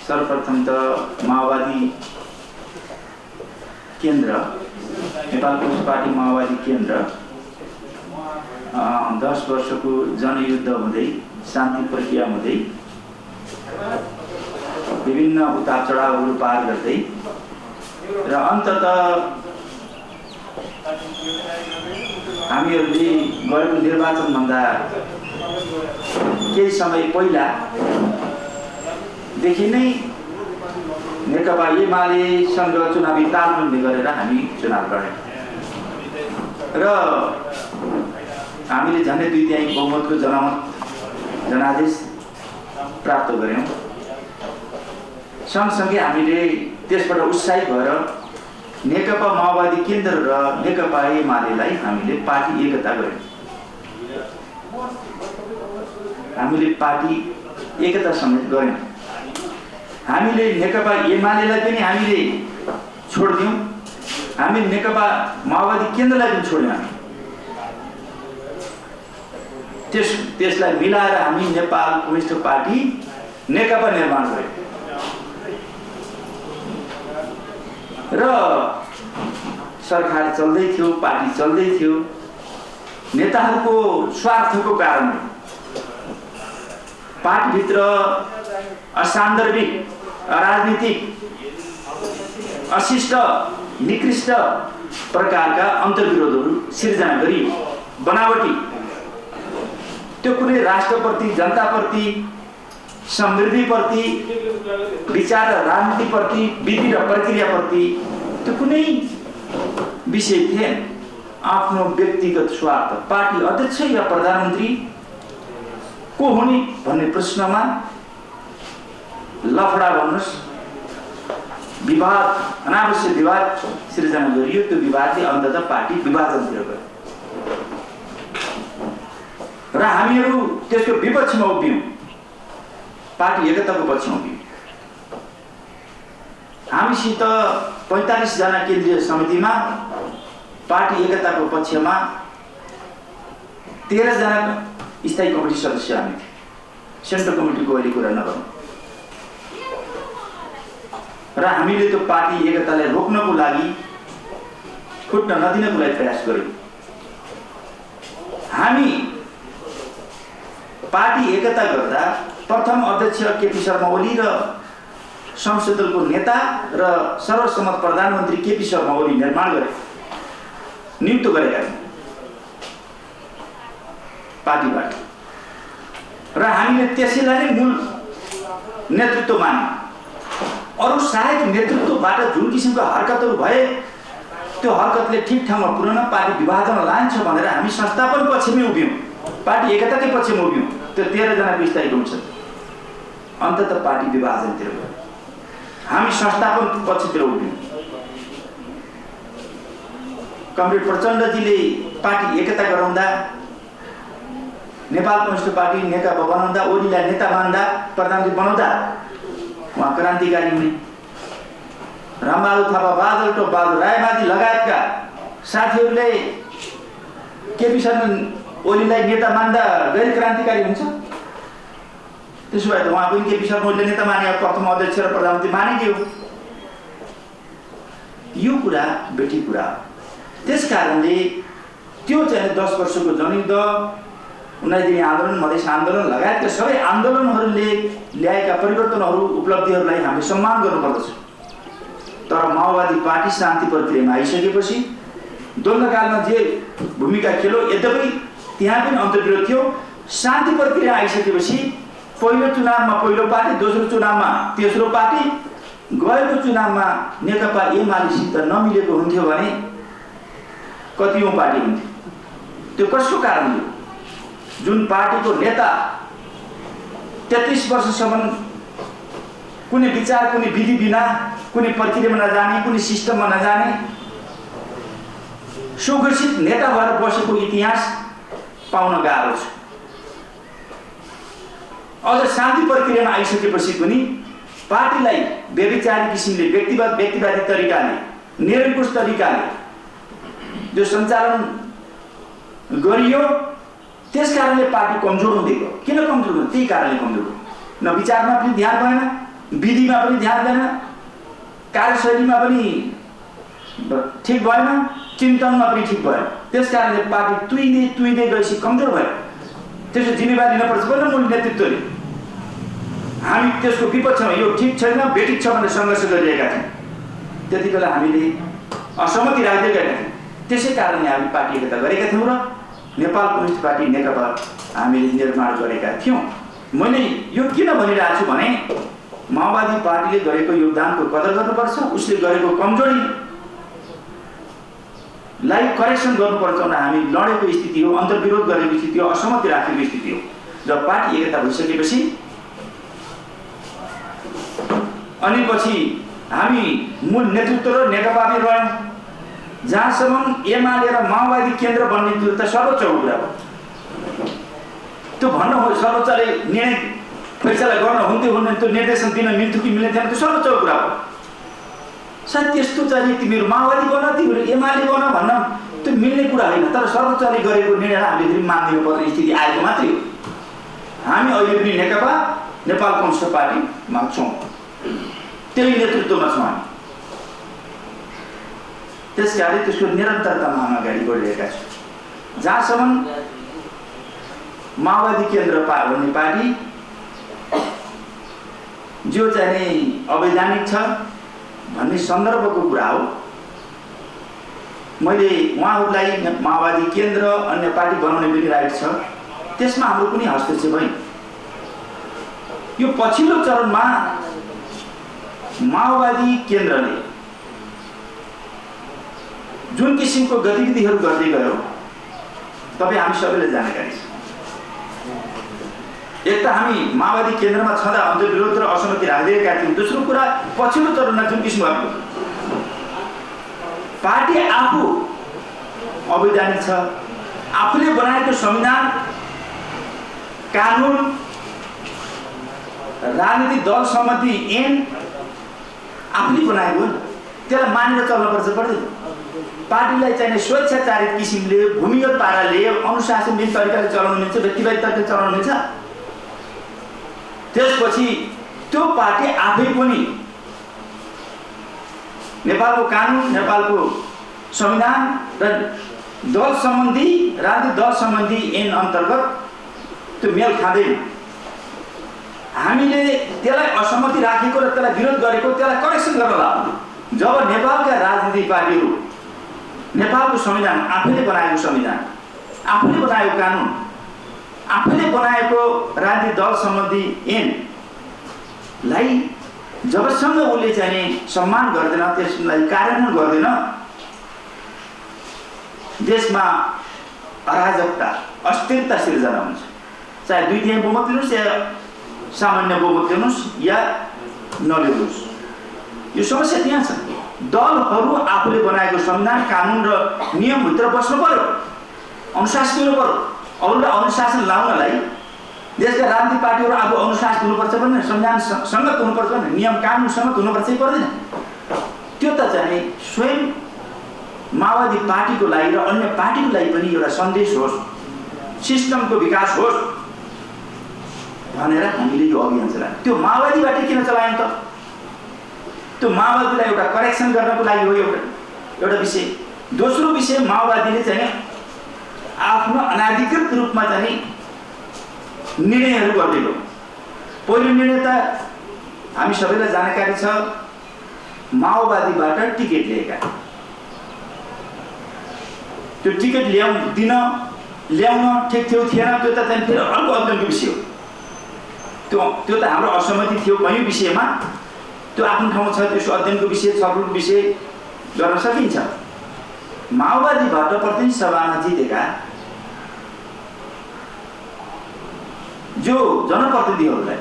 सर्वप्रथम त माओवादी केन्द्र नेपाल कम्युनिस्ट पार्टी माओवादी केन्द्र 10 वर्षको जनयुद्ध हुँदै शान्ति प्रक्रिया हुँदै विभिन्न उतार चढावहरू पार गर्दै र अन्ततः हामीहरूले गरेको निर्वाचनभन्दा केही समय पहिला देखि नै नेकपा एमालेसँग चुनावी तालमेल गरेर हामी चुनाव लड्यौँ र हामीले झन्डै 2/3 बहुमतको जनादेश प्राप्त गर्यौँ। सँगसँगै हामीले त्यसबाट उत्साहित भएर नेकपा माओवादी केन्द्र र नेकपा एमालेलाई हामीले पार्टी एकता गर्यौँ। हामीले पार्टी एकता समेत गर्यौँ। हामीले नेकपा एमालेलाई पनि हामीले छोड्यौँ, हामी नेकपा माओवादी केन्द्रलाई पनि छोड्यौँ। त्यसलाई मिलाएर हामी नेपाल कम्युनिस्ट पार्टी नेकपा निर्माण गर्यौँ र सरकार चल्दै थियो, पार्टी चल्दै थियो। नेताहरूको स्वार्थको कारणले पार्टीभित्र असान्दर्भिक, अराजनीतिक, अशिष्ट, निकृष्ट प्रकारका अन्तर्विरोधहरू सिर्जना गरियो। बनावटी त्यो कुनै राष्ट्रप्रति, जनताप्रति, समृद्धिप्रति, विचार र राजनीतिप्रति, विधि र प्रक्रियाप्रति त्यो कुनै विषय थिएन। आफ्नो व्यक्तिगत स्वार्थ, पार्टी अध्यक्ष या प्रधानमन्त्री को हुने भन्ने प्रश्नमा लफडा भन्नुहोस्, विवाद, अनावश्यक विवाद सिर्जना गरियो। त्यो विवादले अन्ततः पार्टी विभाजनतिर गयो र हामीहरू त्यसको विपक्षमा उभियौँ, पार्टी एकताको पक्षमा उभियौँ। हामीसित 45 जना केन्द्रीय समितिमा पार्टी एकताको पक्षमा 13 जना स्थायी कमिटी सदस्य हामी थियौँ। सेन्ट्रल कमिटीको अहिले कुरा नगरौँ। र हामीले त्यो पार्टी एकतालाई रोक्नको लागि, फुट्न नदिनको लागि प्रयास गर्यौँ। हामी पार्टी एकता गर्दा प्रथम अध्यक्ष केपी शर्मा ओली र संसद दलको नेता र सर्वसम्मत प्रधानमन्त्री केपी शर्मा ओली निर्माण गरे, नियुक्त गरेका थियौँ पार्टीबाट। र हामीले त्यसैलाई नै मूल नेतृत्व मान्यौँ। अरू सायद नेतृत्वबाट जुन किसिमका हरकतहरू भए त्यो हरकतले ठिक ठाउँमा पुर्याउन पार्टी विभाजन लान्छ भनेर हामी संस्थापन पक्षमै उभियौँ, पार्टी एकताकै पक्षमा उभियौँ। त्यो 13 जनाको स्थायी कमिटी छ। अन्ततः पार्टी विभाजनतिर गयो, हामी संस्थापन पक्षतिर उभियौँ। कमरेड प्रचण्डजीले पार्टी एकता गराउँदा, नेपाल कम्युनिस्ट पार्टी नेकपा बनाउँदा, ओलीलाई नेता मान्दा, प्रधानमन्त्री बनाउँदा उहाँ क्रान्तिकारी हुने। रामबहादुर थापा, बादल टोप बहादुर रायमाझी लगायतका साथीहरूले केपी शर्मा ओलीलाई नेता मान्दा गैर क्रान्तिकारी हुन्छ? त्यसो भए त उहाँ पनि केपी शर्मा ओलीले नेता माने, प्रथम अध्यक्ष र प्रधानमन्त्री मानिदियो। यो कुरा बेठी कुरा हो। त्यस कारणले त्यो चाहिँ 10 वर्षको जनयुद्ध, 19 दिने आन्दोलन, मधेस आन्दोलन लगायतका सबै आन्दोलनहरूले ल्याएका परिवर्तनहरू, उपलब्धिहरूलाई हामीले सम्मान गर्नुपर्दछ। तर माओवादी पार्टी शान्ति प्रक्रियामा आइसकेपछि द्वन्द्वकालमा जे भूमिका खेल्यो, यद्यपि त्यहाँ पनि अन्तर्विरोध थियो। शान्ति प्रक्रिया आइसकेपछि पहिलो चुनावमा पहिलो पार्टी, दोस्रो चुनावमा तेस्रो पार्टी, गएको चुनावमा नेकपा एमालेसित नमिलेको हुन्थ्यो भने कतिौं पार्टी हुन्थ्यो। त्यो कसको कारणले? जुन पार्टीको नेता 33 वर्षसम्म कुनै विचार, कुनै विधि बिना, कुनै प्रक्रियामा नजाने, कुनै सिस्टममा नजाने सुघोषित नेता भएर बसेको इतिहास पाउन गाह्रो छ। अझ शान्ति प्रक्रियामा आइसकेपछि पनि पार्टीलाई व्यभिचारी किसिमले, व्यक्तिवादी तरिकाले, निरङ्कुश तरिकाले जो सञ्चालन गरियो, त्यस कारणले पार्टी कमजोर हुँदै गयो। किन कमजोर हुँदै? त्यही कारणले कमजोर हो। न विचारमा पनि ध्यान भएन, विधिमा पनि ध्यान दिएन, कार्यशैलीमा पनि ठिक भएन, चिन्तनमा पनि ठिक भएन। त्यसकारणले पार्टी तुइँदै गएपछि कमजोर भयो। त्यसको जिम्मेवारी लिनुपर्छ भने मूल नेतृत्वले। हामी त्यसको विपक्षमा यो ठिक छैन, बेठिक छ भनेर सङ्घर्ष गरिरहेका थियौँ। त्यति बेला हामीले असहमति राख्दै गएका थियौँ। त्यसै कारणले हामी पार्टी एकता गरेका थियौँ र नेपाल कम्युनिस्ट पार्टी नेकपा हामीले निर्माण गरेका थियौँ। मैले यो किन भनिरहेको छु भने माओवादी पार्टीले गरेको योगदानको कदर गर्नुपर्छ, उसले गरेको कमजोरीलाई करेक्सन गर्नुपर्छ भनेर हामी लडेको स्थिति हो, अन्तर्विरोध गरेको स्थिति हो, असहमति राखेको स्थिति हो। जब पार्टी एकता भइसकेपछि अनि पछि हामी मूल नेतृत्व र नेकपामै रह्यौँ। जहाँसम्म एमाले र माओवादी केन्द्र बन्ने त्यो त सर्वोच्चको कुरा हो। त्यो भन्नु हो सर्वोच्चले निर्णय फैसला गर्न हुँदैन, त्यो निर्देशन दिन मिल्थ्यो कि मिल्दैन त्यो सर्वोच्चको कुरा हो। सायद त्यस्तो चाहिँ तिमीहरू माओवादी बन, तिमीहरू एमाले बन भन्न त्यो मिल्ने कुरा होइन। तर सर्वोच्चले गरेको निर्णयलाई हामीले फेरि मानिदिनु पर्ने स्थिति आएको मात्रै हो। हामी अहिले पनि नेकपा नेपाल कम्युनिस्ट पार्टीमा छौँ, त्यही नेतृत्वमा छौँ हामी। त्यसकारण त्यसको निरन्तरतामा हामी अगाडि बढिरहेका छौँ। जहाँसम्म माओवादी केन्द्र भन्ने पार्टी जो चाहिँ अवैधानिक छ भन्ने सन्दर्भको कुरा हो। मैले उहाँहरूलाई माओवादी केन्द्र अन्य पार्टी बनाउने पनि राइट छ, त्यसमा हाम्रो कुनै हस्तक्षेप होइन। यो पछिल्लो चरणमा माओवादी केन्द्रले जुन किसिमको गतिविधिहरू गर्दै गयो तपाईँ हामी सबैलाई जानकारी छ। एक त हामी माओवादी केन्द्रमा छँदा अन्तर्विरोध र असहमति राख्दैका थियौँ। दोस्रो कुरा पछिल्लो चरणमा जुन किसिमको पार्टी आफू अवैधानिक छ, आफूले बनाएको संविधान कानुन राजनीतिक दल सम्बन्धी ऐन आफूले बनाएको त्यसलाई मानेर चल्नुपर्छ पर्दैन। पार्टीलाई चाहिने स्वेच्छाचारित किसिमले भूमिगत पाराले अनुशासनविहीन तरिकाले चलाउनु मिल्छ, व्यक्तिवादी तरिकाले चलाउनु मिल्छ। त्यसपछि त्यो पार्टी आफै पनि नेपालको कानुन, नेपालको संविधान र दल सम्बन्धी राजनीतिक दल सम्बन्धी ऐन अन्तर्गत त्यो मेल खाँदैन। हामीले त्यसलाई असहमति राखेको र त्यसलाई विरोध गरेको त्यसलाई करेक्सन गर्न लाग्यो। जब नेपालका राजनीतिक पार्टीहरू नेपालको संविधान आफैले बनाएको संविधान, आफैले बनाएको कानुन, आफैले बनाएको राजनीतिक दल सम्बन्धी ऐनलाई जबसम्म उसले चाहिँ सम्मान गर्दैन, त्यसलाई कार्यान्वयन गर्दैन, देशमा अराजकता अस्थिरता सिर्जना हुन्छ। चाहे 2/3 बहुमत लिनुहोस् या सामान्य बहुमत लिनुहोस् या नलिनुहोस्, यो समस्या त्यहाँ छ। दलहरू आफूले बनाएको संविधान कानुन र नियमभित्र बस्नु पर्यो, अनुशासन दिनु पर्यो। अरूलाई अनुशासन लाउनलाई देशका राजनीतिक पार्टीहरू आफू अनुशासन हुनुपर्छ भने संविधान सङ्गत हुनुपर्छ भने नियम कानुन सङ्गत हुनुपर्छ कि पर्दैन? त्यो त चाहिँ स्वयं माओवादी पार्टीको लागि र अन्य पार्टीको लागि पनि एउटा सन्देश होस्, सिस्टमको विकास होस् भनेर हामीले यो अभियान चलायौँ। त्यो माओवादीबाट किन चलायौँ त? त्यो माओवादीलाई एउटा करेक्सन गर्नको लागि हो एउटा विषय। दोस्रो विषय माओवादीले चाहिँ आफ्नो अनाधिकृत रूपमा चाहिँ निर्णयहरू गर्दै गयो। पहिलो निर्णय त हामी सबैलाई जानकारी छ, माओवादीबाट टिकट लिएका। त्यो टिकट ल्याउन ठिक थियो थिएन त्यो त चाहिँ फेरि अर्को अध्ययनको विषय हो। त्यो त हाम्रो असहमति थियो कयौँ विषयमा, त्यो आफ्नो ठाउँमा छ, त्यसको अध्ययनको विषय छलफलको विषय गर्न सकिन्छ। माओवादीबाट प्रतिनिधि सभामा जितेका जो जनप्रतिनिधिहरूलाई,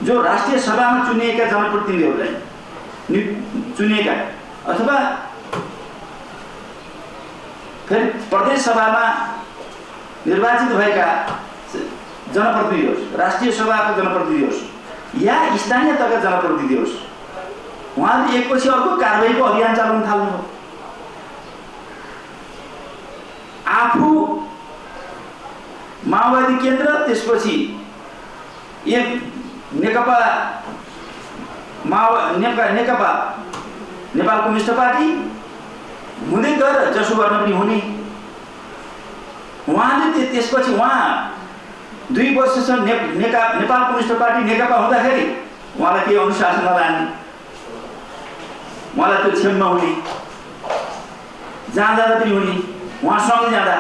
जो राष्ट्रिय सभामा चुनिएका जनप्रतिनिधिहरूलाई चुनिएका अथवा फेरि प्रदेश सभामा निर्वाचित भएका जनप्रतिनिधि होस्, राष्ट्रिय सभाका जनप्रतिनिधि होस् या स्थानीय तहका जनप्रतिनिधि होस्, उहाँले एकपछि अर्को कारबाहीको अभियान चलाउन थाल्नुभयो। आफू माओवादी केन्द्र, त्यसपछि एक नेकपा नेकपा नेपाल कम्युनिस्ट पार्टी हुँदै गएर जसो गर्न पनि हुने। उहाँले त्यसपछि उहाँ 2 वर्षसम्म नेपाल कम्युनिस्ट पार्टी नेकपा हुँदाखेरि उहाँलाई केही अनुशासन नलाने, उहाँलाई त्यो क्षममा हुने, जाँदा पनि हुने, उहाँसँगै जाँदा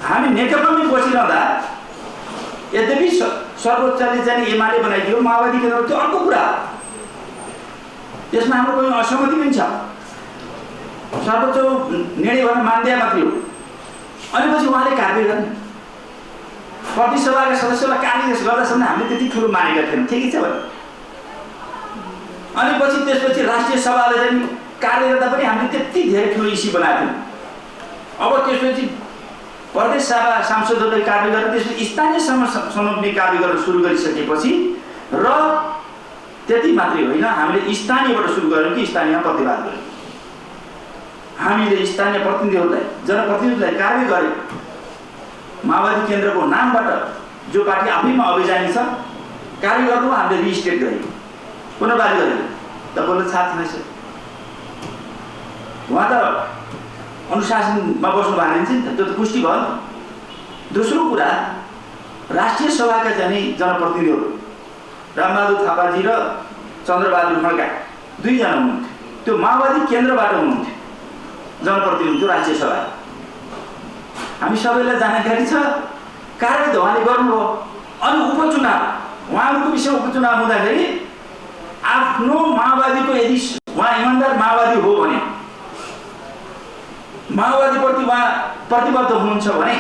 हामी नेकपामै बसिरहँदा यद्यपि सर्वोच्चले चाहिँ एमाले बनाइदियो, माओवादी केन्द्र, त्यो अर्को कुरा, त्यसमा हाम्रो कुनै असहमति पनि छ, सर्वोच्च निर्णय गर्न मान्दिया मात्रै हो। अनि पछि उहाँले कार्य गर्ने, प्रतिसभाका सदस्यलाई कार्य गर्दासम्म हामीले त्यति ठुलो मानेका थिएनौँ, ठिकै छ भने। अनि पछि त्यसपछि राष्ट्रिय सभाले चाहिँ कार्य गर्दा पनि हामीले त्यति धेरै ठुलो इस्यु बनाएको थियौँ। अब त्यसपछि प्रदेश सभा सांसदहरूले कार्य गरेर त्यसपछि स्थानीय समन्वय कार्य गर्न सुरु गरिसकेपछि र त्यति मात्रै होइन, हामीले स्थानीयबाट सुरु गऱ्यौँ कि स्थानीयमा प्रतिवाद गऱ्यौँ। हामीले स्थानीय प्रतिनिधिहरूलाई, जनप्रतिनिधिलाई कार्य गर्यौँ। माओवादी केन्द्रको नामबाट जो पार्टी आफैमा अभिजानी छ कार्य गर्नु हामीले रिस्टेट गऱ्यौँ, पुनर्वारी गऱ्यौँ। तपाईँलाई थाहा छैन, उहाँ त अनुशासनमा बस्नु भएको रहेछ नि त, त्यो त पुष्टि भयो। दोस्रो कुरा, राष्ट्रिय सभाका चाहिँ जनप्रतिनिधिहरू रामबहादुर थापाजी र चन्द्रबहादुर खड्का 2 जना हुनुहुन्थ्यो, त्यो माओवादी केन्द्रबाट हुनुहुन्थ्यो जनप्रतिनिधि त्यो राष्ट्रिय सभा। हामी सबैलाई जानकारी छ, कार्य त उहाँले गर्नुभयो। अनि उपचुनाव, उहाँहरूको विषयमा उपचुनाव हुँदाखेरि आफ्नो माओवादीको यदि उहाँ इमान्दार माओवादी हो भने, माओवादीप्रति उहाँ प्रतिबद्ध हुनुहुन्छ भने,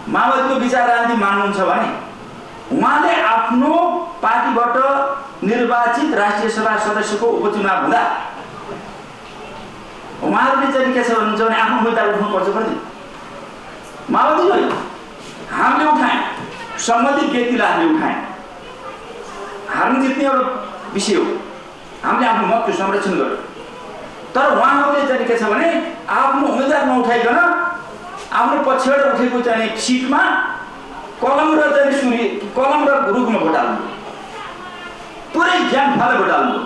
माओवादीको विचार राजनीति मान्नुहुन्छ भने उहाँले आफ्नो पार्टीबाट निर्वाचित राष्ट्रिय सभा सदस्यको उपचुनाव हुँदा उहाँहरूले चाहिँ के छ भन्नुहुन्छ भने आफ्नो उम्मेदवार उठाउनुपर्छ पर्दैन। माओवादी होइन, हामीले उठायौँ, सम्बन्धित व्यक्तिलाई हामीले उठायौँ। हार्नु जित्ने एउटा विषय हो, हामीले आफ्नो मतको संरक्षण गर्यौँ। तर उहाँहरूले चाहिँ के छ भने आफ्नो उम्मेदवार नउठाइकन आफ्नो पछिबाट उठेको चाहिँ सिटमा कलम र चाहिँ कलम र रुखमा भोट हाल्नु, पुरै ज्यान फाले भोट हाल्नु।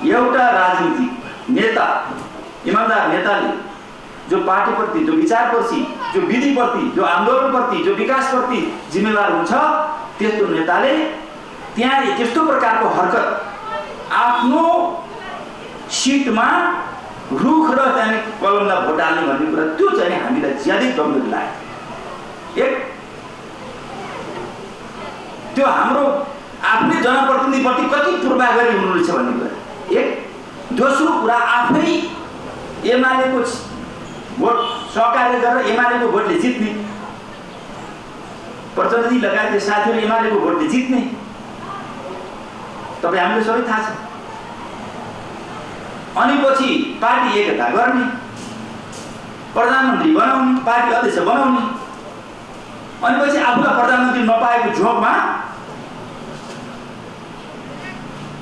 एउटा राजनीतिक नेता, इमान्दार नेताले जो पार्टीप्रति, जो विचारप्रति, जो विधिप्रति, जो आन्दोलनप्रति, जो विकासप्रति जिम्मेवार हुन्छ, त्यस्तो नेताले त्यहाँ त्यस्तो प्रकारको हरकत आफ्नो सिटमा रुख र चाहिँ कलमलाई भोट हाल्ने भन्ने कुरा, त्यो चाहिँ हामीलाई ज्यादै गम्भीर लाग्यो। एक त्यो हाम्रो आफ्नै जनप्रतिनिधिप्रति कति पूर्वाग्रही हुनुहुनेछ भन्ने कुरा एक। दोस्रो कुरा, आफै एमालेको भोट सहकार्य गरेर एमालेको भोटले जित्ने, प्रचण्डजी लगायत साथीहरू एमालेको भोटले जित्ने, तपाईँ हामीले सबै थाहा छ। अनि पछि पार्टी एकता गर्ने, प्रधानमन्त्री बनाउने, पार्टी अध्यक्ष बनाउने, अनि पछि आफूलाई प्रधानमन्त्री नपाएको झोकमा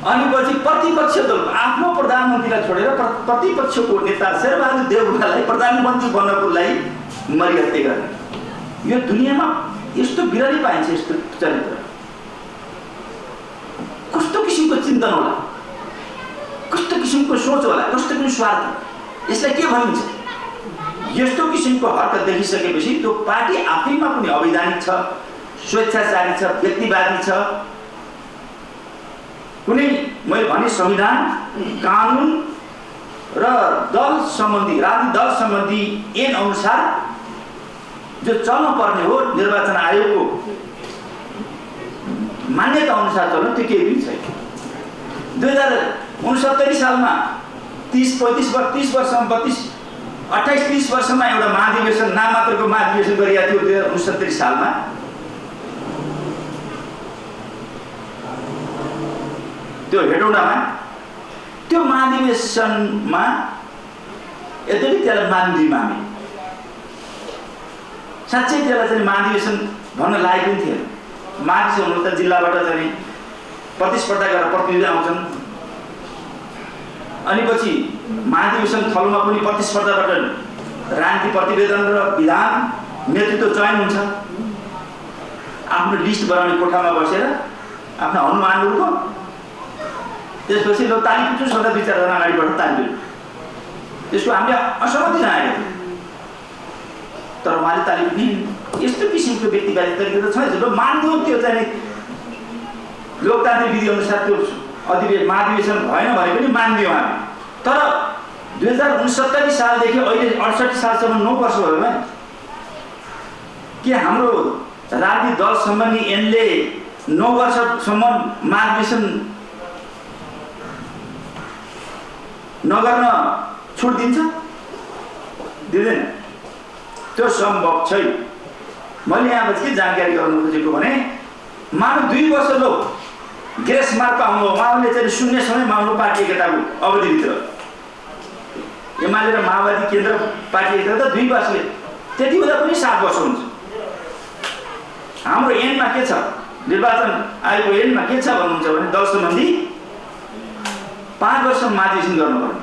अनि पछि प्रतिपक्ष दल आफ्नो प्रधानमन्त्रीलाई छोडेर प्रतिपक्षको नेता शेरबहादुर देउवालाई प्रधानमन्त्री बन्नको लागि मरिहत्ते गर्ने। यो दुनियाँमा यस्तो बिरलै पाइन्छ, यस्तो चरित्र। कस्तो किसिमको चिन्तन होला, कस्तो किसिमको सोच होला, कस्तो किसिमको स्वार्थ, यसलाई के भनिन्छ? यस्तो किसिमको हरकत देखिसकेपछि त्यो पार्टी आफैमा पनि अवैधानिक छ, स्वेच्छाचारी छ, व्यक्तिवादी छ। कुनै मैले भने संविधान, कानुन र दल सम्बन्धी, राजनीतिक दल सम्बन्धी ऐन अनुसार जो चल्न पर्ने हो, निर्वाचन आयोगको मान्यता अनुसार चल्नु, त्यो केही पनि छैन। 2069 सालमा 30-35 वर्षमा 28-30 वर्षमा एउटा महाधिवेशन, नाम मात्रको महाधिवेशन गरिएको थियो 2069 सालमा। त्यो हेटौडामा त्यो महाधिवेशनमा यद्यपि त्यसलाई मान्दिनँ हामी, साँच्चै त्यसलाई चाहिँ महाधिवेशन भन्न लागेको पनि थिएन। महाधिवेशन हुनु त जिल्लाबाट चाहिँ प्रतिस्पर्धा गरेर प्रतिनिधि आउँछन्, अनि पछि महाधिवेशन थलोमा पनि प्रतिस्पर्धाबाट राजनीति प्रतिवेदन र विधान नेतृत्व चयन हुन्छ। आफ्नो लिस्ट बनाउने कोठामा बसेर आफ्ना अनुमानहरूको। त्यसपछि लो ताली पिट्छु सदा दुई चारजना अगाडि बढ्छ ताली पिट्छु, त्यसको हामीले असहमति नआएको थियो, तर उहाँले ताली पिट्ने यस्तो किसिमको व्यक्तिवादी तरिका त छैन। जो मान्दियो त्यो चाहिँ लोकतान्त्रिक विधि अनुसार त्यो महाधिवेशन भएन भने पनि मान्दियो हामी। तर 2069 सालदेखि अहिले 68 सालसम्म 9 वर्ष भयो भने के हाम्रो राजनीतिक दल सम्बन्धी ऐनले 9 वर्षसम्म महाधिवेशन नगर्न छुट दिन्छ? दिँदैन। त्यो सम्भव छैन। मैले यहाँबाट के जानकारी गराउन खोजेको भने मानव 2 वर्ष लो ग्रेस मार्क पाउनु, उहाँले चाहिँ शून्य समयमा आउनु पार्टी एकताको अवधिभित्र। एमाले र माओवादी केन्द्र पार्टी एकता त 2 वर्षले, त्यति हुँदा पनि 7 वर्ष हुन्छ। हाम्रो ऐनमा के छ, निर्वाचन आयोगको ऐनमा के छ भन्नुहुन्छ भने दल सम्बन्धी 5 वर्ष महाधिवेशन गर्नुपर्ने।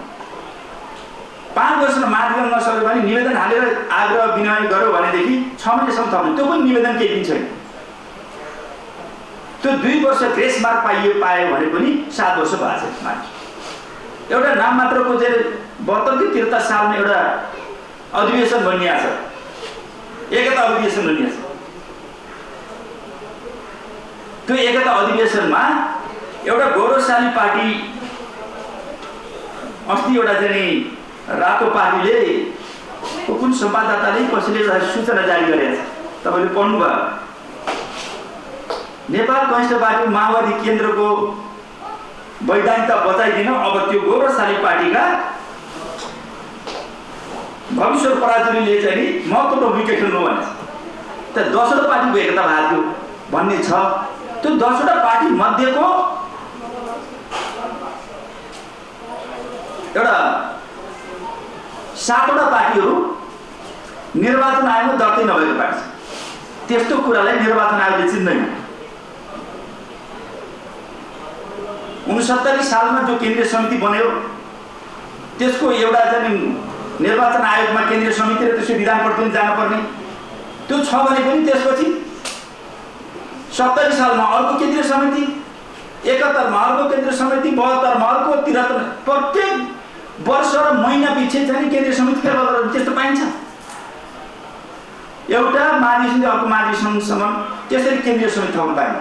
5 वर्षमा महाधिवेशन नसक्यो भने निवेदन हालेर आग्रह विनय गर्यो भनेदेखि 6 महिनासम्म थप्ने, त्यो पनि निवेदन केही पनि छैन। त्यो 2 वर्ष ग्रेस मार्क पायो भने पनि 7 वर्ष भएको छ। एउटा नाम मात्रको चाहिँ 72 कि 73 सालमा एउटा अधिवेशन बनिएको छ, एकता अधिवेशन बनिएको छ। त्यो एकता अधिवेशनमा एउटा गौरवशाली पार्टी, अस्ति एउटा चाहिँ रातो पार्टीले कुन संवाददाताले कसैले एउटा सूचना जारी गरेको छ, तपाईँले पढ्नुभयो। नेपाल कम्युनिस्ट पार्टी माओवादी केन्द्रको वैधानिकता बचाइदिन अब त्यो गौरवशाली पार्टीका भविष्य पराजुलीले चाहिँ महत्त्वपूर्ण भूमिका खेल्नु भने त 10वटा पार्टीको एकता भएको थियो भन्ने छ। त्यो 10वटा पार्टी मध्येको एउटा 7वटा पार्टीहरू निर्वाचन आयोगमा दर्तै नभएको पार्टी छ। त्यस्तो कुरालाई निर्वाचन आयोगले चिन्दैन। 69 सालमा जो केन्द्रीय समिति बन्यो त्यसको एउटा चाहिँ निर्वाचन आयोगमा केन्द्रीय समिति र त्यसको विधान प्रतिनिधि जानुपर्ने त्यो छ भने पनि त्यसपछि 70 सालमा अर्को केन्द्रीय समिति, 71 मा अर्को केन्द्रीय समिति, 72 मा अर्को, 73 प्रत्येक वर्ष र महिना पछि चाहिँ केन्द्रीय समिति फेरबदल त्यस्तो पाइन्छ। एउटा महाधिवेशनले अर्को महाधिवेशनसम्म त्यसरी केन्द्रीय समिति थप्नु पाएन।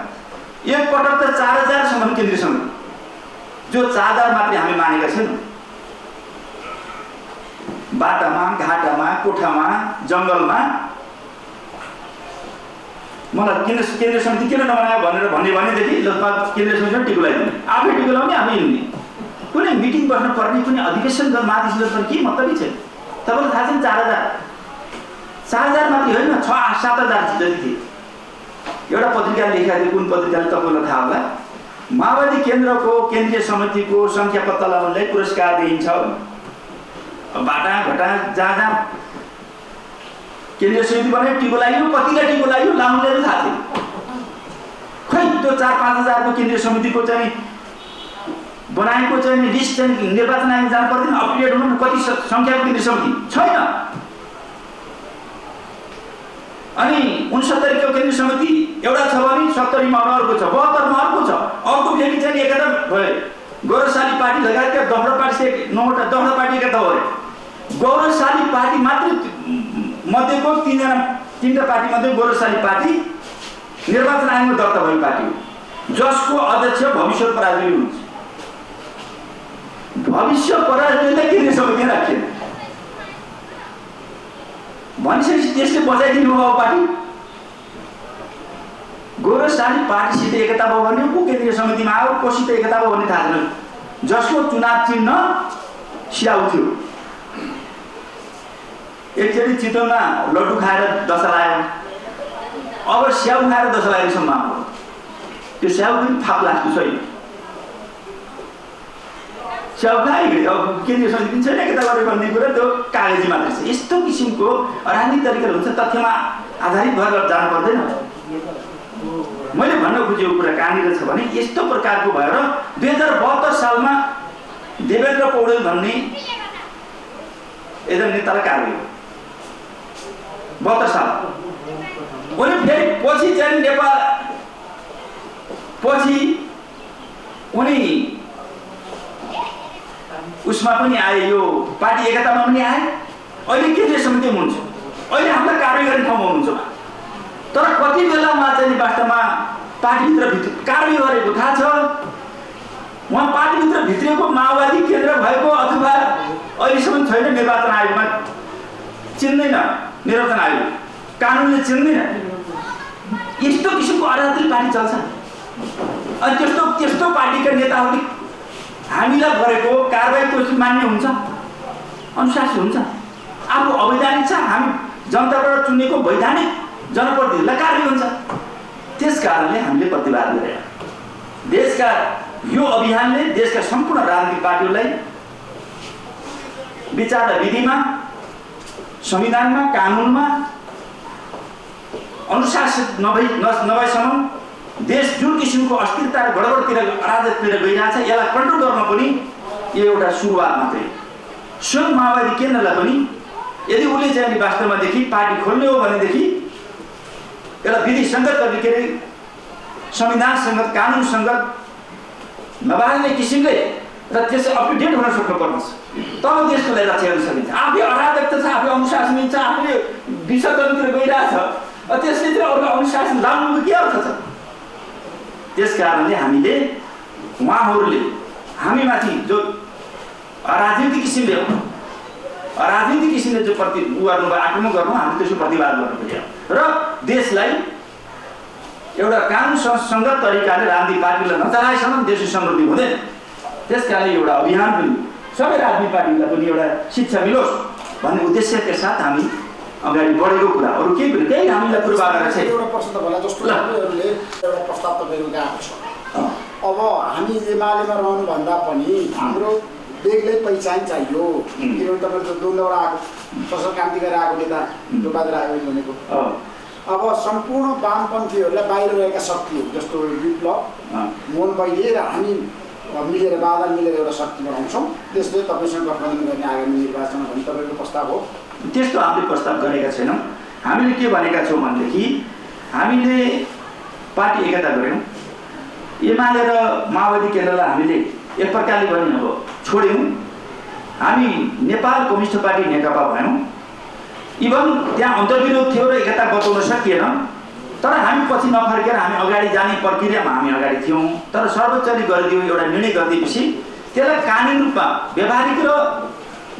एक पटक त 4000 सम्म केन्द्रीय समिति, जो 4000 मात्रै हामी मानेका छैनौँ। बाटामा, घाटामा, कोठामा, जङ्गलमा मलाई केन्द्रीय समिति किन नबनायो भनेर भनेदेखि केन्द्रीय समितिमा टिको लगाइदिने, आफै टिको लगाउने, आफै हिँड्ने। कुनै मिटिङ बस्नु पर्ने, कुनै अधिवेशन महाधिवेशन पर्ने के मतलबै छैन। तपाईँलाई थाहा छैन 4000 मात्रै होइन, 6-7 हजार जति थिए। एउटा पत्रिकाले लेखेको थियो, कुन पत्रिकाले तपाईँलाई थाहा होला, माओवादी केन्द्रको केन्द्रीय समितिको सङ्ख्या पत्ता लगाउनलाई पुरस्कार दिइन्छ। बाटा घटा जहाँ केन्द्रीय समिति बनायो, टिको लाग्यो, कतिलाई टिको लाग्यो लाउनलाई पनि थाहा थियो। खै त्यो 4-5 हजारको केन्द्रीय समितिको चाहिँ बनाएको चाहिँ लिस्ट चाहिँ निर्वाचन आयोग जानु पर्दैन, अपडेट हुनु कति सङ्ख्याको केन्द्रीय समिति छैन। अनि 69 को केन्द्रीय समिति एउटा छ भने 70 मा अर्को छ, 72 मा अर्को छ, अर्को फेरि चाहिँ एकता भयो। गौरवशाली पार्टी लगायतका 10वटा पार्टी 10वटा पार्टी एकता भयो। गौरवशाली पार्टी मात्र मध्येको 3टा पार्टी मध्ये गौरवशाली पार्टी निर्वाचन आयोगमा दर्ता भएको पार्टी हो, जसको अध्यक्ष भविष्य पराजुली हुनुहुन्छ। भविष्य पराजुलीलाई केन्द्रीय समिति राखेन भनिसकेपछि त्यसले बचाइदिनु भयो पार्टी। गौरवशाली पार्टीसित एकता भयो भने को केन्द्रीय समितिमा आयो, कोसित एकता भयो भन्ने थाहा छैन। जसको चुनाव चिन्ह स्याउ थियो, एकचोटि चितवनमा लड्डु खाएर दशा लाग्यो, अब स्याउ खाएर दशा लाग्ने सम्भावना हो। त्यो स्याउ पनि थाप लाग्छ छैन, स्याउ खायो, अब केन्द्रीय समिति पनि छैन, एकता गरेर भन्ने कुरा त्यो कागजी मात्रै छ। यस्तो किसिमको राजनीतिक तरिका हुन्छ, तथ्यमा आधारित भएर जानु पर्दैन। मैले भन्न खोजेको कुरा कहाँनिर छ भने यस्तो प्रकारको भएर 2072 सालमा देवेन्द्र पौडेल भन्ने एकदम नेतालाई कार्य 72 साल उनी फेरि पछि चाहिँ नेपाल पछि उनी उसमा पनि आए, यो पार्टी एकतामा पनि आए। अहिले केन्द्रीय समिति हुनुहुन्छ, अहिले हामीलाई कारवाही गर्ने ठाउँमा हुनुहुन्छ। तर कति बेलामा चाहिँ वास्तवमा पार्टीभित्र कारवाही गरेको थाहा छ? उहाँ पार्टीभित्र भित्रिएको माओवादी केन्द्र भएको अथवा अहिलेसम्म छैन, निर्वाचन आयोगमा चिन्दैन, निर्वाचन आयोग कानुनले चिन्दैन। यस्तो किसिमको अराजक पार्टी चल्छ। अनि त्यस्तो पार्टीका नेताहरूले हामीलाई गरेको कारबाही त्यो मान्य हुन्छ, अनुशासन हुन्छ। आफू अवैधानिक छ, हामी जनताबाट चुनेको वैधानिक जनप्रतिनिधिलाई कारबाही हुन्छ। त्यस कारणले हामीले प्रतिवाद गरेका। देशका यो अभियानले देशका सम्पूर्ण राजनीतिक पार्टीहरूलाई विचार र विधिमा, संविधानमा, कानुनमा अनुशासित नभएसम्म देश जुन किसिमको अस्थिरता र गडबडतिर अराजकतिर गइरहेछ, यसलाई कन्ट्रोल गर्न पनि यो एउटा सुरुवात मात्रै। स्वयं माओवादी केन्द्रलाई पनि यदि उसले चाहिँ वास्तवमादेखि पार्टी खोल्ने हो भनेदेखि यसलाई विधि सङ्गत गर्ने, के अरे संविधान सङ्गत, कानुन सङ्गत नबाल्ने किसिमले र त्यसै अप टु डेट हुन सक्नुपर्छ। तब देशको लागि रक्षा गर्न सकिन्छ। आफै अराजकता छ, आफै अनुशासनहीन छ, आफूले विसर्जनतिर गइरहेछ, त्यसले अरूलाई अनुशासन लाउनुको के अर्थ छ? त्यस कारणले हामीले उहाँहरूले हामीमाथि जो अराजनीतिक किसिमले जो गर्नुभयो, आक्रमण गर्नु, हामी त्यसको प्रतिवाद गर्नु पर्यो र देशलाई एउटा कानुन सङ्गत तरिकाले राजनीतिक पार्टीलाई नचलाएसम्म देशको समृद्धि हुँदैन। त्यस कारणले एउटा अभियान पनि सबै राजनीतिक पार्टीलाई पनि एउटा शिक्षा मिलोस् भन्ने उद्देश्यका साथ हामी अगाडि बढेको कुरा। अरू केही पनि त्यही हामीलाई पूर्वाधार छ। एउटा प्रश्न त होला, जस्तो तपाईँहरूले एउटा प्रस्ताव तपाईँको गएको छ। अब हामी एमालेमा रहनुभन्दा पनि हाम्रो बेग्लै पहिचान चाहियो। किनभने तपाईँले द्वन्द्वबाट आएको, फसल क्रान्ति गरेर आएको नेता लोकबहादुर आयोग भनेको। अब सम्पूर्ण वामपन्थीहरूलाई बाहिर रहेका शक्तिहरू जस्तो विप्लव, मोहन बैले र हामी मिलेर बादल मिलेर एउटा शक्ति बनाउँछौँ, त्यसले तपाईँसँग गठबन्धन गर्ने आगामी निर्वाचन भन्ने तपाईँको प्रस्ताव हो? त्यस्तो हामीले प्रस्ताव गरेका छैनौँ। हामीले के भनेका छौँ भनेदेखि हामीले पार्टी एकता गऱ्यौँ। एमाले र माओवादी केन्द्रलाई हामीले एक प्रकारले पनि अब छोड्यौँ। हामी नेपाल कम्युनिस्ट पार्टी नेकपा भयौँ। इभन त्यहाँ अन्तर्विरोध थियो र एकता बचाउन सकिएन, तर हामी पछि नफर्केर हामी अगाडि जाने प्रक्रियामा हामी अगाडि थियौँ। तर सर्वोच्चले गरिदियो, एउटा निर्णय गरिदिएपछि त्यसलाई कानुनी रूपमा, व्यावहारिक र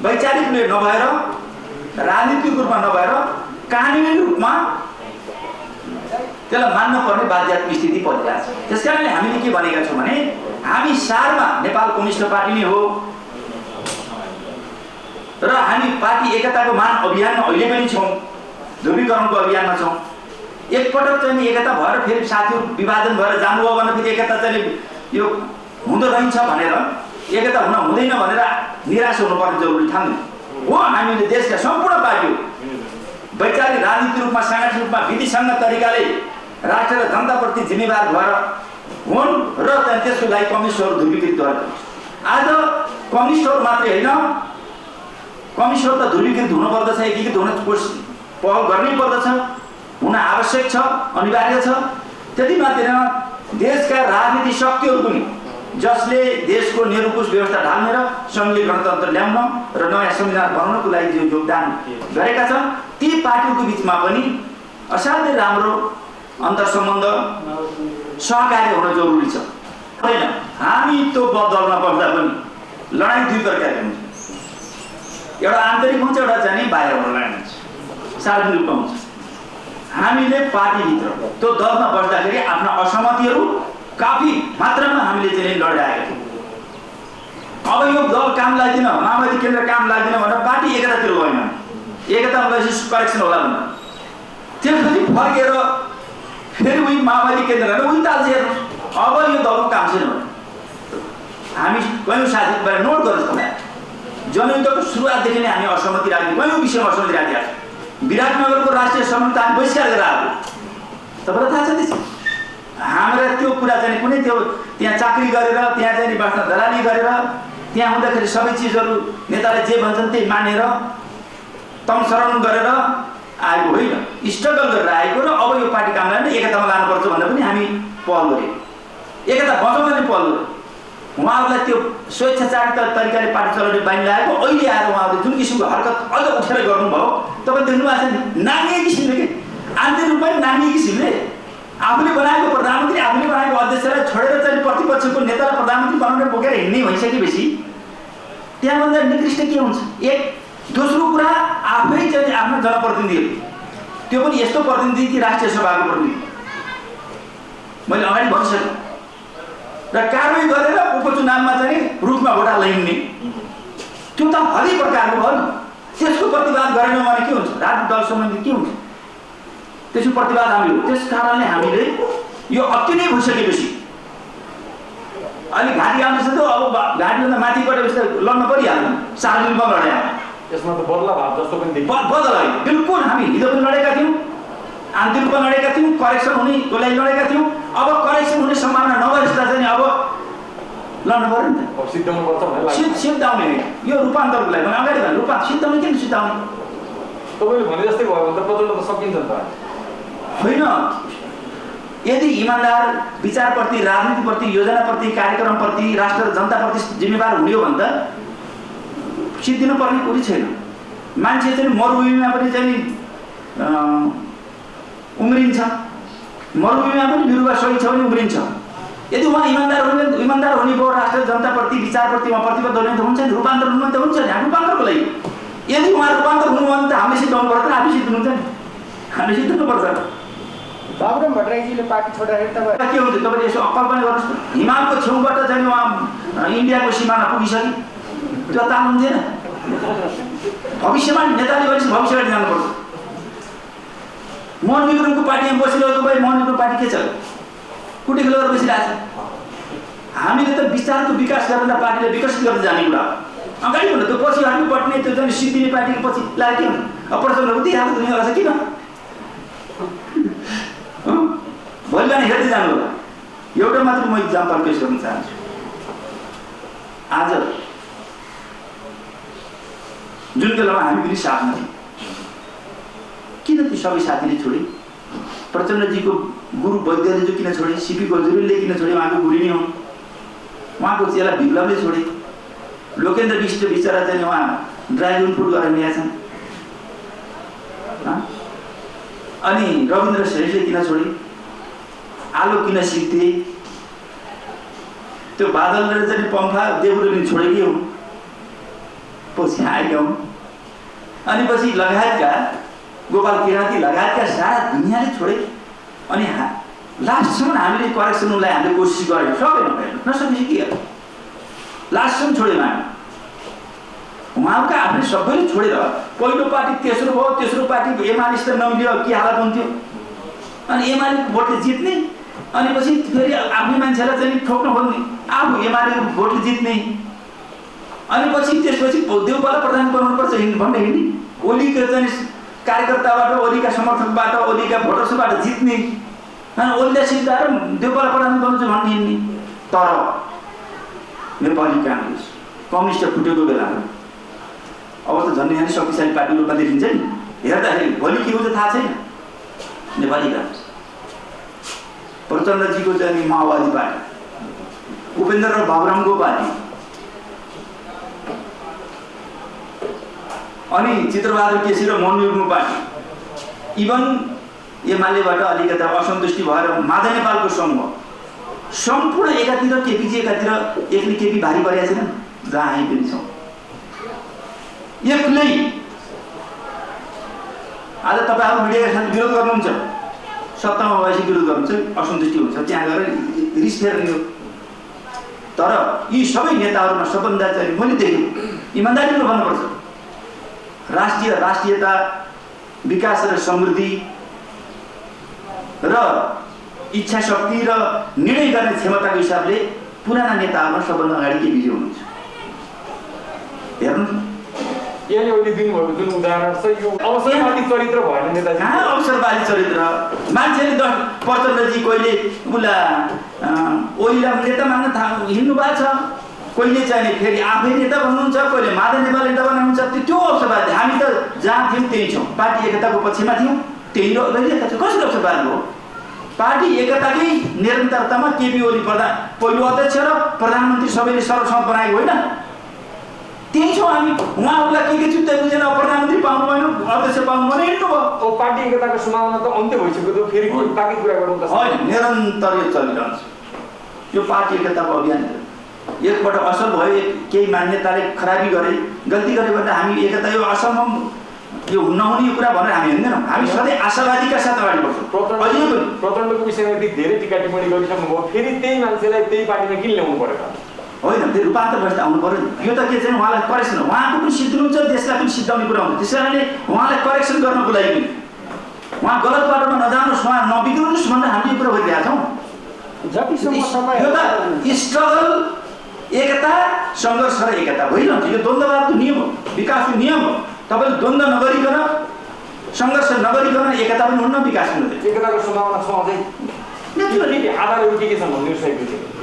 वैचारिक नभएर, राजनीतिक रूपमा नभएर कानुनी रूपमा त्यसलाई मान्न पर्ने बाध्यात्मक स्थिति परिरहेको छ। त्यस कारणले हामीले के भनेका छौँ भने हामी सारमा नेपाल कम्युनिस्ट पार्टी नै हो र हामी पार्टी एकताको मान अभियानमा अहिले पनि छौँ, ध्रुवीकरणको अभियानमा छौँ। एकपटक चाहिँ एकता भएर फेरि साथीहरू विभाजन भएर जानुभयो भने फेरि एकता चाहिँ यो हुँदो रहन्छ भनेर, एकता हुँदैन भनेर निराश हुनुपर्ने जरुरी ठान्दैन हो। हामीले देशका सम्पूर्ण पार्टीहरू वैचारिक, राजनीतिक रूपमा, साङ्गठनिक रूपमा, विधिसङ्गत तरिकाले राष्ट्र र जनताप्रति जिम्मेवार भएर हुन् र त्यसको लागि कम्युनिस्टहरू ध्रुवीकृत गरेका छन्। आज कम्युनिस्टहरू मात्रै होइन, कम्युनिस्टहरू त ध्रुवीकृत हुनुपर्दछ, एकीकृत हुन पहल गर्नै पर्दछ, हुन आवश्यक छ, अनिवार्य छ। त्यति मात्रै देशका राजनीतिक शक्तिहरू पनि जसले देशको निरङ्कुश व्यवस्था ढाल्ने र सङ्घीय गणतन्त्र ल्याउन र नयाँ संविधान बनाउनको लागि जो योगदान गरेका छन्, ती पार्टीको बिचमा पनि असाध्यै राम्रो अन्तर्सम्बन्ध, सहकार्य हुन जरुरी छ। होइन, हामी त्यो दलमा बस्दा पनि लडाइँ दुई प्रकारको हुन्छ। एउटा आन्तरिक हुन्छ, एउटा चाहिँ बाहिरबाट लडाइँ हुन्छ, सार्वजनिक रूपमा हुन्छ। हामीले पार्टीभित्र त्यो दलमा बस्दाखेरि आफ्ना असहमतिहरू काफी मात्रामा हामीले चाहिँ लडिरहेका थियौँ। अब यो दल काम लाग्दैन, माओवादी केन्द्र काम लाग्दैन भनेर पार्टी एकतातिर गएन, एकतामा गएपछि करेक्सन होला भनेर त्यसपछि फर्केर फेरि उही माओवादी केन्द्रलाई उही ताल हेर्नु, अब यो दलको काम छैन भने हामी कयौँ साथीबाट नोट गर्नुहोस्। तपाईँ जनयुद्धको सुरुवातदेखि नै हामी असहमति राख्ने, कयौँ विषयमा असहमति राखेका छौँ। विराटनगरको राष्ट्रिय सम्बन्ध हामी बहिष्कार गरेर आएको, तपाईँलाई थाहा छ त्यसो। हाम्रा त्यो कुरा चाहिँ कुनै त्यो त्यहाँ चाकरी गरेर, त्यहाँ चाहिँ बाँच्न दलाली गरेर, त्यहाँ हुँदाखेरि सबै चिजहरू नेताले जे भन्छन् त्यही मानेर तमसरण गरेर आएको होइन, स्ट्रगल गरेर आएको र अब यो पार्टी कामलाई नै एकतामा लानुपर्छ भनेर पनि हामी पहल गऱ्यौँ। एकता बचाउने पहल उहाँहरूलाई त्यो स्वेच्छाचारित तरिकाले पार्टी चलाउने बानी लागेको अहिले आएर उहाँहरूले जुन किसिमको हरकत अझ उठेर गर्नुभयो तपाईँ देख्नु भएको छ नि नाङ्गे किसिमले के आन्तरिक रूपमा नाङ्गे किसिमले आफूले बनाएको प्रधानमन्त्री आफूले बनाएको अध्यक्षलाई छोडेर चाहिँ प्रतिपक्षको नेतालाई प्रधानमन्त्री बनाउन बोकेर हिँड्ने भइसकेपछि त्यहाँभन्दा निकृष्ट के हुन्छ एक दोस्रो कुरा आफै चाहिँ आफ्नो जनप्रतिनिधिहरू त्यो पनि यस्तो प्रतिनिधि कि राष्ट्रिय सभाको प्रतिनिधि मैले अगाडि भनिसकेँ र कारवाही गरेर उपचुनावमा चाहिँ रुखमा भोट हाल्न हिँड्ने त्यो त हरेक प्रकारको भयो नि त्यसको प्रतिवाद गरेनौँ भने के हुन्छ राजनीतिक दल सम्बन्धी के हुन्छ त्यसको प्रतिवाद हामी हो त्यस कारणले हामीले यो अति नै भइसकेपछि अहिले घाँटी आउँदैछ त अब घाँटीभन्दा माथि गएपछि त लड्न परिहाल्यो सार्वजनिकमा लड्या यसमा त बदला भाव जस्तो पनि देखिन्छ बदला बिल्कुल हामी हिजो पनि लडेका थियौँ आन्तरिक रूपमा लडेका थियौँ करेक्सन हुनेको लागि लडेका थियौँ अब करेक्सन हुने सम्भावना नभएपछि त चाहिँ अब लड्नु पऱ्यो नि त सिद्धाउनु पर्छ भनेर लाग्छ सिद्धाउने यो रूपान्तरको लागि भने अगाडि भने सिद्धाउने किन सिद्धाउने तपाईँले भने जस्तै भयो भने त प्रचण्ड त सकिन्छ नि त होइन यदि इमान्दार विचारप्रति राजनीतिप्रति योजनाप्रति कार्यक्रमप्रति राष्ट्र र जनताप्रति जिम्मेवार हुने हो भने त सिद्धिनु पर्ने कुरै छैन मान्छे चाहिँ मरुभूमिमा पनि चाहिँ उम्रिन्छ मरुभूमिमा पनि बिरुवा सही छ भने उम्रिन्छ यदि उहाँ इमान्दार हुने भयो राष्ट्र जनताप्रति विचारप्रति उहाँ प्रतिबद्ध हुने त हुन्छ नि रूपान्तर हुनु त हुन्छ नि रूपान्तरको लागि यदि उहाँ रूपान्तर हुनु भने त हामीले सिद्धाउनु पर्छ आफै सिद्धिनुहुन्छ नि हामीले सिद्धिनुपर्छ बाबुराम भट्टराईजीले पार्टी छोड्दाखेरि तपाईँ के हुन्छ तपाईँले यसो कल्पना गर्नुहोस् न हिमालको छेउबाट चाहिँ उहाँ इन्डियाको सिमाना पुगिसक्यो त्यो ताल हुन्थेन भविष्यमा नेताले भनेपछि भविष्यबाट जानुपर्छ मोहन विक्रमको पार्टीमा बसिरहेको भए मोहन विक्रम पार्टी के छ कुटी खेल गरेर बसिरहेको छ हामीले त विस्तारको विकास गरेर पार्टीलाई विकसित गर्दै जाने कुरा अगाडि भन्नु त्यो पछि हट्नुपर्ने त्यो चाहिँ सिद्धिने पार्टीको पछि लाग्यो अब प्रचण्ड दिइहाल्नु दुनियाँलाई छ किन भोलि बिहान हेर्दै जानु होला एउटा मात्र म इक्जाम्पल पेश गर्न चाहन्छु आज जुन बेलामा हामी पनि साथमा थियौँ किन ती सबै साथीले छोडे प्रचण्डजीको गुरु वैद्यले किन छोडे सिपी गजुरेलले किन छोडे उहाँको गुरु नै हुन् उहाँको चेला विप्लवले छोडे लोकेन्द्र विष्ट बिचरा चाहिँ उहाँ ड्राइभिङ फुड गरेर ल्याएका छन् अनि रविन्द्र श्रेष्ठले किन छोडे आलो किन सिक्थे त्यो बादलले चाहिँ पङ्खा देवले पनि छोडेकै हुन् पछि आएका हुन् अनि पछि लगायतका गोपाल किराँती लगायतका सारा दुनियाँले छोडे अनि लास्टसम्म हामीले करेक्सनलाई हामीले कोसिस गरेको सकेन नसकेपछि के गर्यो लास्टसम्म छोड्यौँ हामी उहाँका आफूले सबैले छोडेर पहिलो पार्टी तेस्रो भयो तेस्रो पार्टी एमाले त नमिल्यो के हालत हुन्थ्यो अनि एमाले भोटले जित्ने अनि पछि फेरि आफ्नै मान्छेलाई चाहिँ ठोक्न खोज्ने आफू एमालेको भोटले जित्ने अनि पछि त्यसपछि देउपालाई प्रधान बनाउनुपर्छ भन्ने हिँड्ने ओलीको चाहिँ कार्यकर्ताबाट ओलीका समर्थकबाट ओलीका भोटर्सबाट जित्ने अनि ओलीलाई सिद्धाएर देउपालाई प्रधान बनाउँछु भन्ने हिँड्ने तर नेपाली काङ्ग्रेस कम्युनिस्ट फुटेको बेलामा अब त झन् यहाँ शक्तिशाली पार्टी रूपमा देखिन्छ नि हेर्दाखेरि भोलि के हुन्छ थाहा छैन नेपाली काङ्ग्रेस प्रचण्डजीको चाहिँ माओवादी पार्टी उपेन्द्र र बाबुरामको पार्टी अनि चित्रबहादुर केसी र मोहन विक्रमको पार्टी इभन एमालेबाट अलिकति असन्तुष्टि भएर माधव नेपालको समूह सम्पूर्ण एकातिर केपीजी एकातिर एक्लै केपी भारी परेका छैन जहाँ हामी पनि छौँ एक्लै आज तपाईँहरू मिडियाका साथ विरोध गर्नुहुन्छ सत्तामा भएपछि विरोध गर्नुहुन्छ असन्तुष्टि हुन्छ त्यहाँ गएर रिस फेर्ने हो तर यी सबै नेताहरूमा सबभन्दा चाहिँ मैले देखेँ इमान्दारीले भन्नुपर्छ राष्ट्रियता विकास र समृद्धि र इच्छा शक्ति र निर्णय गर्ने क्षमताको हिसाबले पुराना नेताहरूमा सबभन्दा अगाडि के बिजी हुनुहुन्छ हेर्नु यहाँ अहिले दिनुभएको जुन उदाहरण छ यो अवसरवादी चरित्र भएन नेता कहाँ अवसरवादी चरित्र मान्छेले प्रचण्डजी कहिले उसला ओलीलाई नेता मान्न हिँड्नु भएको छ कहिले चाहिँ फेरि आफै नेता भन्नुहुन्छ कहिले माधव नेपाल नेता भन्नुहुन्छ त्यो अवसरवादी हामी त जहाँ थियौँ त्यही छौँ पार्टी एकताको पक्षमा थियौँ त्यही गरिरहेका छौँ कसरी अवसरवादी हो पार्टी एकताकै निरन्तरतामा केपी ओली पहिलो अध्यक्ष र प्रधानमन्त्री सबैले सर्वसम्मत बनाएको होइन। त्यही छौँ हामी। उहाँहरूलाई के चुत्तै बुझेन, प्रधानमन्त्री पाउनु भएन, अध्यक्ष पाउनु भएन, हिँड्नुभयो। ओ पार्टी एकताको सम्भावना त अन्त्य भइसक्यो, त्यो फेरि बाँकी कुरा गर्नु त होइन, निरन्तर यो चलिरहन्छ यो पार्टी एकताको अभियान। एकपल्ट असल भयो, केही मान्यताले खराबी गरे, गल्ती गरे भने हामी एकता यो असम्भव, यो नहुने कुरा भनेर हामी हिँड्दैनौँ। हामी सधैँ आशावादीका साथ अगाडि बढ्छौँ। अहिले पनि प्रचण्डको विषयमा यति धेरै टिका टिप्पणी गरिसक्नुभयो, फेरि त्यही मान्छेलाई त्यही पार्टीमा किन ल्याउनु पऱ्यो त? होइन, त्यो रूपान्तर व्यवस्था आउनु पऱ्यो नि। यो त के चाहिँ उहाँलाई करेक्सन, उहाँको पनि सिद्धिनुहुन्छ, देशलाई पनि सिद्धाउने कुरा हुन्छ। त्यस कारणले उहाँलाई करेक्सन गर्नको लागि पनि उहाँ गलत बाटोमा नजानुहोस्, उहाँ नबिग्रिनुहोस् भनेर हामीले यो कुरा गरिरहेका छौँ। जतिसम्म समय यो त स्ट्रगल एकता, सङ्घर्ष र एकता भइरहन्छ। यो द्वन्द्ववादको नियम हो, विकासको नियम हो। तपाईँले द्वन्द्व नगरिकन, सङ्घर्ष नगरिकन एकता पनि हुन्न, विकास पनि हुँदैन। एकताको सम्भावना छ अझै? आधारहरू के छन् भनिदिनुहोस्।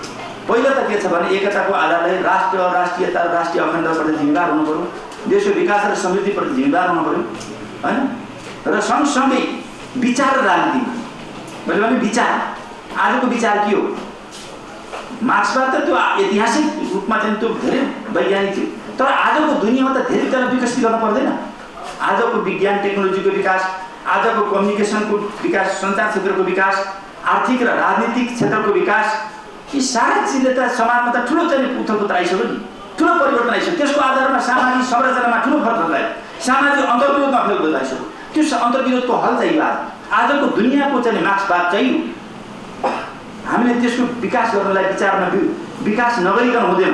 पहिला त के छ भने एकताको आधारले राष्ट्र, राष्ट्रियता, राष्ट्रिय अखण्डताप्रति जिम्मेदार हुनु पऱ्यो, देशको विकास र समृद्धिप्रति जिम्मेदार हुनु पऱ्यो होइन। र सँगसँगै विचार र राजनीति, मैले भने विचार, आजको विचार के हो? मार्क्सवाद त त्यो ऐतिहासिक रूपमा चाहिँ त्यो धेरै वैज्ञानिक थियो, तर आजको दुनियाँमा त धेरै तरह विकसित गर्न पर्दैन। आजको विज्ञान टेक्नोलोजीको विकास, आजको कम्युनिकेसनको विकास, सञ्चार क्षेत्रको विकास, आर्थिक र राजनीतिक क्षेत्रको विकास, यी सारा चिजले त समाजमा त ठुलो चाहिँ उथलपुथल आइसक्यो नि, ठुलो परिवर्तन आइसक्यो। त्यसको आधारमा सामाजिक संरचनामा ठुलो फरक आयो, सामाजिक अन्तर्विरोधमा फरक आइसक्यो। त्यो अन्तर्विरोधको हल चाहियो। आजको दुनियाँको चाहिँ मार्क्सवाद चाहियो। हामीले त्यसको विकास गर्नलाई विचारमा विकास नगरिकन हुँदैन।